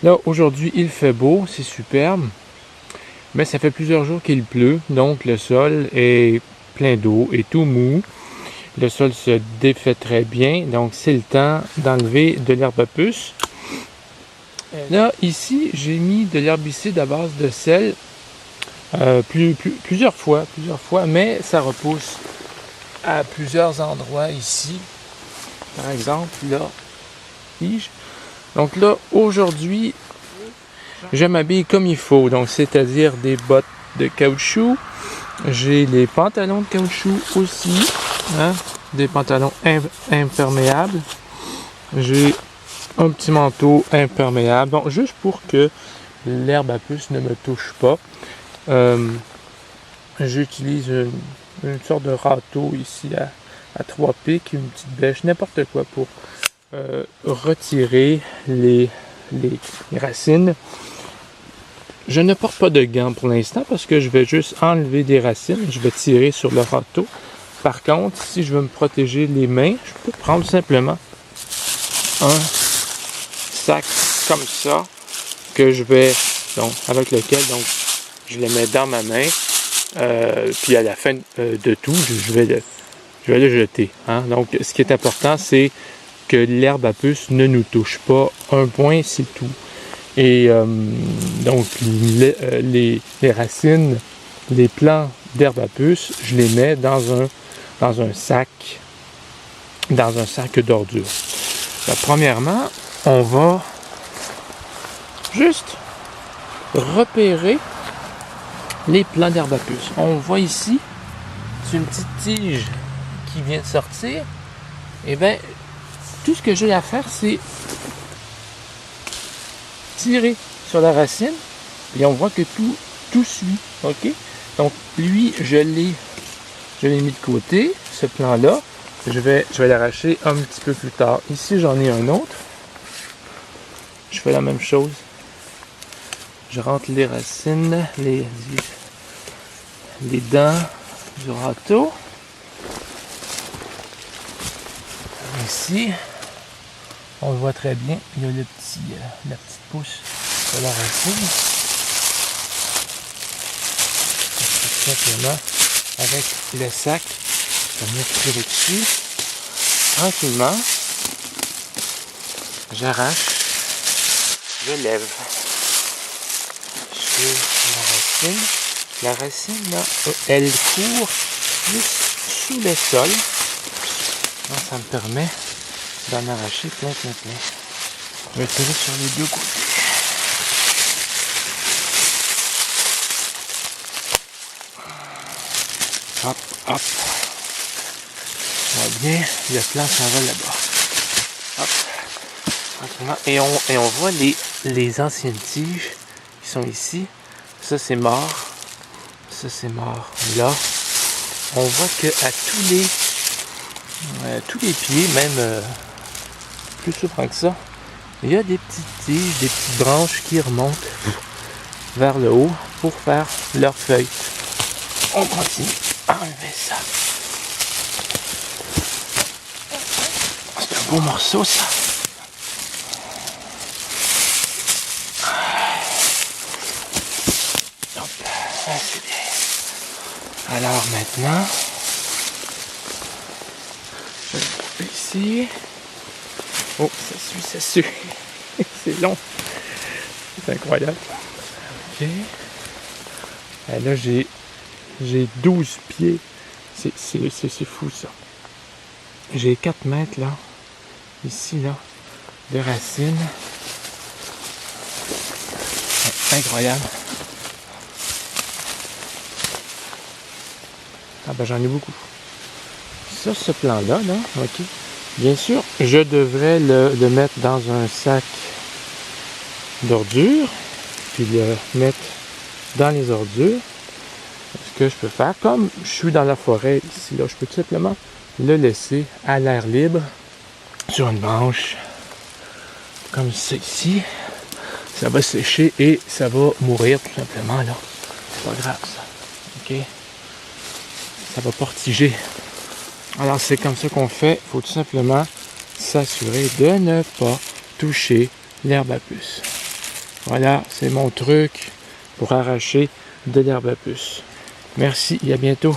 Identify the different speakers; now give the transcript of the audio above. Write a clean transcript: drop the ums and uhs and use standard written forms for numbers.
Speaker 1: Là, aujourd'hui, il fait beau, c'est superbe, mais ça fait plusieurs jours qu'il pleut, donc le sol est plein d'eau et tout mou. Le sol se défait très bien, donc c'est le temps d'enlever de l'herbe à puce. Là, ici, j'ai mis de l'herbicide à base de sel plusieurs fois, mais ça repousse à plusieurs endroits ici. Par exemple, là, donc là, aujourd'hui, je m'habille comme il faut, donc c'est-à-dire des bottes de caoutchouc. J'ai les pantalons de caoutchouc aussi, hein, des pantalons imperméables. J'ai un petit manteau imperméable, donc juste pour que l'herbe à puce ne me touche pas. J'utilise une sorte de râteau ici à 3 pics, une petite bêche, n'importe quoi pour retirer les racines. Je ne porte pas de gants pour l'instant parce que je vais juste enlever des racines. Je vais tirer sur le râteau. Par contre, si je veux me protéger les mains, je peux prendre simplement un sac comme ça que je vais, donc avec lequel je le mets dans ma main. Puis à la fin de tout, je vais le jeter. Hein? Donc, ce qui est important, c'est que l'herbe à puce ne nous touche pas. Un point, c'est tout. Et donc, les racines, les plants d'herbe à puce, je les mets dans un sac d'ordures. Premièrement, on va juste repérer les plants d'herbe à puce. On voit ici, c'est une petite tige qui vient de sortir. Et bien, tout ce que j'ai à faire, c'est tirer sur la racine et on voit que tout suit. OK? Donc, lui, je l'ai mis de côté, ce plant-là. Je vais l'arracher un petit peu plus tard. Ici, j'en ai un autre. Je fais la même chose. Je rentre les racines, les dents du râteau. Ici, on le voit très bien, il y a la petite pousse de la racine. Tout simplement, avec le sac, je vais venir tirer dessus. Tranquillement, j'arrache, je lève sur la racine. La racine, là, elle court juste sous le sol. Donc, ça me permet d'en arracher plein. Je vais tirer sur les deux côtés. Hop. Ça va bien, le plant s'en va là-bas. Hop. Tranquillement. Et on voit les anciennes tiges qui sont ici. Ça, c'est mort. Ça, c'est mort. Là, on voit que à tous les pieds, même plus souffrant que ça, il y a des petites tiges, des petites branches qui remontent vers le haut pour faire leurs feuilles. On continue à enlever ça. C'est un beau morceau, ça. Hop, c'est bien. Alors maintenant, je vais le couper ici. Oh, ça suit. C'est long. C'est incroyable. OK. Et là, j'ai 12 pieds. C'est fou, ça. J'ai 4 mètres, là. Ici, là. De racines. C'est incroyable. Ah ben, j'en ai beaucoup. Ça, ce plan-là, là, OK. Bien sûr, je devrais le mettre dans un sac d'ordures, puis le mettre dans les ordures. Ce que je peux faire, comme je suis dans la forêt ici, là, je peux tout simplement le laisser à l'air libre sur une branche, comme ça ici. Ça va sécher et ça va mourir tout simplement, là. C'est pas grave, ça. OK? Ça va pas retiger. Alors, c'est comme ça qu'on fait. Il faut tout simplement s'assurer de ne pas toucher l'herbe à puce. Voilà, c'est mon truc pour arracher de l'herbe à puce. Merci et à bientôt.